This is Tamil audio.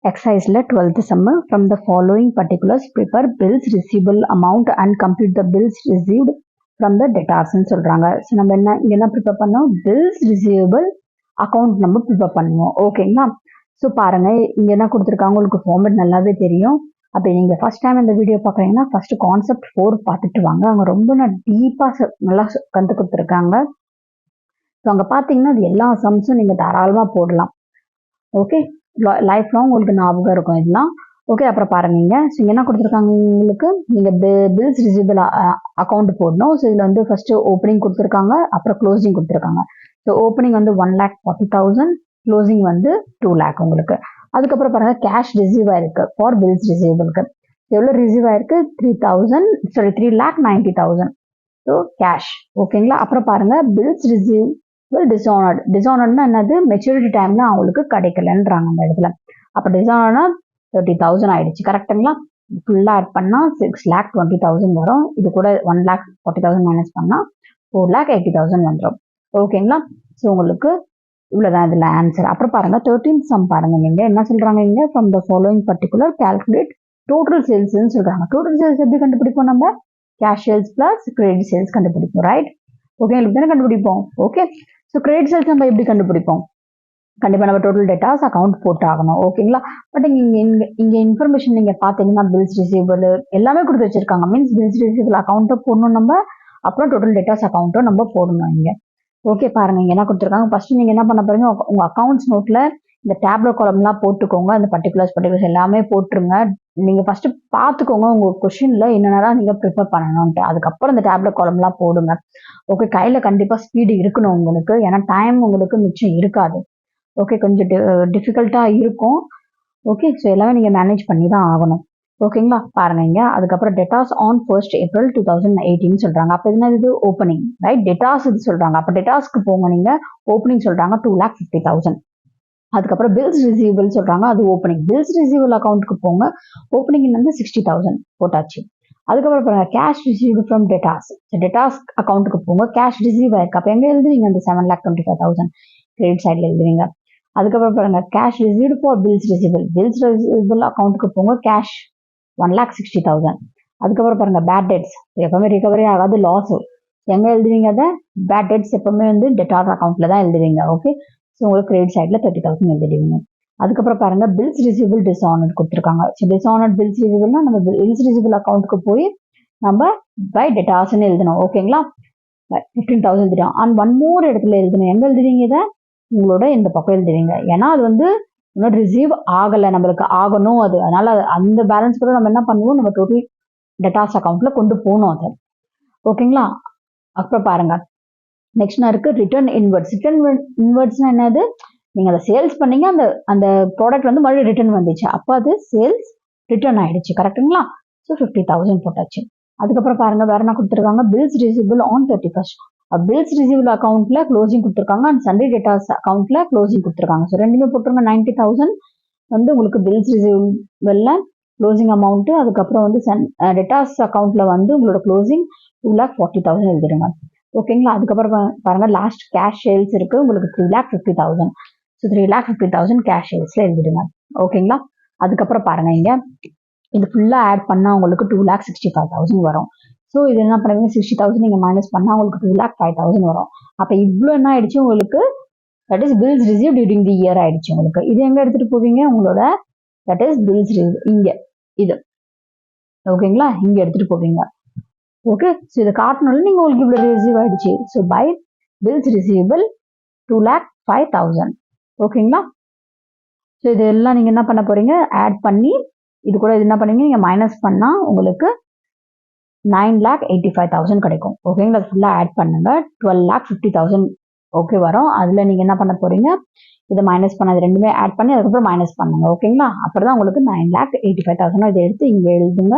Exercise 12th sum. From the following particulars, prepare bills receivable amount and compute the bills received from the debtors ன்னு சொல்றாங்க. ஸோ நம்ம என்ன ப்ரிப்பேர் பண்ணோம், பில்ஸ் ரிசீவபிள் அக்கௌண்ட் நம்ம ப்ரிப்பேர் பண்ணுவோம். ஓகேங்களா? ஸோ பாருங்க, இங்க என்ன கொடுத்துருக்காங்க உங்களுக்கு ஃபார்மேட் நல்லாவே தெரியும். அப்போ நீங்க ஃபர்ஸ்ட் டைம் இந்த வீடியோ பார்க்குறீங்கன்னா ஃபர்ஸ்ட் கான்செப்ட் 4 பார்த்துட்டு வாங்க. அவங்க ரொம்ப டீப்பாக நல்லா கண்டு கொடுத்துருக்காங்க. ஸோ அங்கே பார்த்தீங்கன்னா அது எல்லா சம்ஸும் நீங்கள் தாராளமாக போடலாம். ஓகே, லைஃப் லாங் உங்களுக்கு ஞாபகம் இருக்கும் இதெல்லாம். ஓகே, அப்புறம் பாருங்க, ஸோ என்ன கொடுத்துருக்காங்க உங்களுக்கு, நீங்கள் பில்ஸ் ரிசீவபிள் அக்கௌண்ட் போடணும். ஸோ இதில் வந்து ஃபர்ஸ்ட் ஓப்பனிங் கொடுத்துருக்காங்க, அப்புறம் க்ளோசிங் கொடுத்துருக்காங்க. ஸோ ஓப்பனிங் வந்து 1,40,000, க்ளோசிங் வந்து 2 lakh உங்களுக்கு. அதுக்கப்புறம் பாருங்க, கேஷ் ரிசீவ் ஆயிருக்கு ஃபார் பில்ஸ் ரிசீவபிளுக்கு. எவ்வளோ ரிசீவ் ஆயிருக்கு, 3,90,000. So cash. ஓகேங்களா? அப்புறம் பாருங்க, பில்ஸ் ரிசீவ் டிஸ்ஆனர்ட்னா என்னது, மெச்சூரிட்டி டைம்ல அவங்களுக்கு கிடைக்கலன்றாங்க அந்த இடத்துல. அப்ப டிஸ்ஆனர்ட்னா 30,000 ஆயிடுச்சு. கரெக்டுங்களா? ஃபுல்லா ஆட் பண்ணா 6,20,000 வரும். இது கூட 1,40,000 மைனஸ் பண்ணா 4,80,000 வந்துடும். ஓகேங்களா? ஸோ உங்களுக்கு இவ்வளவுதான் இதுல ஆன்சர். அப்புறம் பாருங்க 13th சம் பாருங்க. நீங்க என்ன சொல்றாங்க இங்க, from the following particular calculate total சேல்ஸ்ன்னு சொல்றாங்க. டோட்டல் சேல்ஸ் எப்படி கண்டுபிடிப்போம், நம்ம cash sales plus credit sales கண்டுபிடிப்போம். ரைட்? ஓகே, இப்படி தானே கண்டுபிடிப்போம். ஓகே, ஸோ கிரெடிட் சேல்ஸ் நம்ம எப்படி கண்டுபிடிப்போம், கண்டிப்பாக நம்ம டோட்டல் டேட்டாஸ் அக்கௌண்ட் போட்டு ஆகணும். ஓகேங்களா? பட் இங்கே இன்ஃபர்மேஷன் நீங்கள் பார்த்தீங்கன்னா பில்ஸ் ரிசீவபிள் எல்லாமே கொடுத்து வச்சிருக்காங்க. மீன்ஸ் பில்ஸ் ரிசீவபிள் அக்கௌண்ட்டை போடணும் நம்ம, அப்புறம் டோட்டல் டேட்டாஸ் அக்கௌண்ட்டும் நம்ம போடணும் இங்கே. ஓகே, பாருங்க இங்கே என்ன கொடுத்துருக்காங்க. ஃபர்ஸ்ட் நீங்கள் என்ன பண்ண போறீங்க, உங்கள் அக்கௌண்ட்ஸ் நோட்டில் இந்த டேப்லெட் காலம்லாம் போட்டுக்கோங்க. அந்த பர்டிகுலர்ஸ் எல்லாமே போட்டுருங்க. நீங்கள் ஃபர்ஸ்ட் பார்த்துக்கோங்க உங்கள் கொஷினில் என்னென்னலாம் நீங்கள் ப்ரிப்பேர் பண்ணணும்ட்டு. அதுக்கப்புறம் இந்த டேப்லெட் காலம்லாம் போடுங்க. ஓகே, கையில் கண்டிப்பாக ஸ்பீடு இருக்கணும் உங்களுக்கு, ஏன்னா டைம் உங்களுக்கு மிச்சம் இருக்காது. ஓகே, கொஞ்சம் டிஃபிகல்ட்டாக இருக்கும். ஓகே, ஸோ எல்லாமே நீங்கள் மேனேஜ் பண்ணி தான் ஆகணும். ஓகேங்களா? பாருங்க இங்க. அதுக்கப்புறம் டெட்டாஸ் ஆன் 1st April 2018 சொல்றாங்க. அப்போ என்ன இது, ஓப்பனிங். ரைட்? டெட்டாஸ் இது சொல்றாங்க. அப்போ டெட்டாஸ்க்கு போங்க நீங்க. ஓப்பனிங் சொல்றாங்க 2,50,000. அதுக்கப்புறம் பில்ஸ் ரிசீவபிள் சொல்றாங்க, அது ஓப்பனிங். பில்ஸ் ரிசீவபிள் அக்கௌண்ட்டுக்கு போங்க. ஓப்பனிங் வந்து 60,000 போட்டாச்சு. அதுக்கப்புறம் பாருங்க, cash receive from debtors. Debtors அக்கௌண்ட்டுக்கு போங்க. கேஷ் ரிசீவ் ஆயிருக்கு. அப்போ எங்க எழுதுவீங்க, அந்த 7,25,000 கிரெடிட் சைட்ல எழுதுவீங்க. அதுக்கப்புறம் பாருங்க, cash received for bills receivable. Bills receivable அக்கௌண்ட்டுக்கு போங்க. கேஷ் 1,60,000. அதுக்கப்புறம் பாருங்க, பேட் டெட்ஸ் எப்பவுமே ரிகவரி ஆகாது, லாஸ். எங்க எழுதுவீங்க அதை, பேட் டெட்ஸ் எப்பவுமே வந்து டெட்டார் அக்கௌண்ட்ல தான் எழுதுவீங்க. ஓகே, ஸோ உங்களுக்கு கிரெடிட் சைட்ல 30,000 எழுதிடுவீங்க. அதுக்கப்புறம் பாருங்க, பில்ஸ் ரிசீவபிள் டிஸ்ஆனர்ட் கொடுத்துருக்காங்க. ஸோ டிஸ்ஆனர்ட் பில்ஸ் ரிசீவபிள்னா நம்ம பில்ஸ் ரிசீவபிள் அக்கௌண்ட்டுக்கு போய் நம்ம பை டெட்டார்ஸ்ன்னு எழுதணும். ஓகேங்களா? 15,000 எழுதிடும். அண்ட் ஒன் மோர் இடத்துல எழுதணும். எங்க எழுதுவீங்க இதை, உங்களோட இந்த பக்கம் எழுதுவீங்க. ஏன்னா அது வந்து இன்னும் ரிசீவ் ஆகலை, நம்மளுக்கு ஆகணும் அது. அதனால அந்த பேலன்ஸ் கூட நம்ம என்ன பண்ணுவோம், நம்ம டோட்டல் டெட்டாஸ் அக்கௌண்ட்ல கொண்டு போகணும் அது. ஓகேங்களா? அப்புறம் பாருங்க, நெக்ஸ்ட் இருக்கு ரிட்டர்ன் இன்வெர்ட்ஸ். ரிட்டர்ன் இன்வெர்ட்ஸ்னா என்னது, நீங்க அதை சேல்ஸ் பண்ணீங்க, அந்த ப்ராடக்ட் வந்து மறுபடியும் ரிட்டர்ன் வந்துச்சு, அப்போ அது சேல்ஸ் ரிட்டர்ன் ஆயிடுச்சு. கரெக்டுங்களா? ஸோ 50,000 போட்டாச்சு. அதுக்கப்புறம் பாருங்க, வேற என்ன கொடுத்துருக்காங்க, bills receivable on 31st. Bills receivable அக்கௌண்ட்ல க்ளோசிங் கொடுத்துருக்காங்க, அண்ட் சண்டே டேட்டாஸ் அக்கௌண்ட்ல க்ளோசிங் கொடுத்துருக்காங்க. ஸோ ரெண்டுமே போட்டுருங்க. 90,000 வந்து உங்களுக்கு பில்ஸ் ரிசீவபிள்ல க்ளோசிங் அமௌண்ட். அதுக்கப்புறம் வந்து டேட்டாஸ் அக்கௌண்ட்ல வந்து உங்களோட க்ளோசிங் 2,40,000 எழுதிடுங்க. ஓகேங்களா? அதுக்கப்புறம் பாருங்க, லாஸ்ட் கேஷ் சேல்ஸ் இருக்கு உங்களுக்கு 3,50,000. ஸோ 3,50,000 கேஷ் சேல்ஸ்ல எழுதிடுங்க. ஓகேங்களா? அதுக்கப்புறம் பாருங்க, இங்க இது ஃபுல்லா ஆட் பண்ணா உங்களுக்கு 2,65,000 வரும். ஸோ இது என்ன பண்ணுவீங்க, 60,000 நீங்க மைனஸ் பண்ணா உங்களுக்கு 2,05,000 வரும். அப்ப இவ்வளோ என்ன ஆயிடுச்சு உங்களுக்கு, that is bills receive during the year ஆயிடுச்சு உங்களுக்கு. இது எங்க எடுத்துட்டு போவீங்க, உங்களோட தட் இஸ் பில்ஸ் இங்க இது. ஓகேங்களா? இங்க எடுத்துட்டு போவீங்க. ஓகே, ஸோ இதை காட்டணும்ல நீங்க, உங்களுக்கு இவ்வளோ ரிசீவ் ஆயிடுச்சு. So by bills receivable 2,05,000. ஓகேங்களா? ஸோ இது எல்லாம் நீங்க என்ன பண்ண போறீங்க, ஆட் பண்ணி இது கூட என்ன பண்ணுவீங்க, நீங்க மைனஸ் பண்ணா உங்களுக்கு 9,85,000 கிடைக்கும். ஓகேங்களா? ஃபுல்லா ஆட் பண்ணுங்க. 12,50,000 ஓகே வரும். அதுல நீங்க என்ன பண்ண போறீங்க, இதை மைனஸ் பண்ணது ரெண்டுமே ஆட் பண்ணி அதுக்கப்புறம் மைனஸ் பண்ணுங்க. ஓகேங்களா? அப்புறம் தான் உங்களுக்கு 9,85,000 இதை எடுத்து இங்க எழுதுங்க.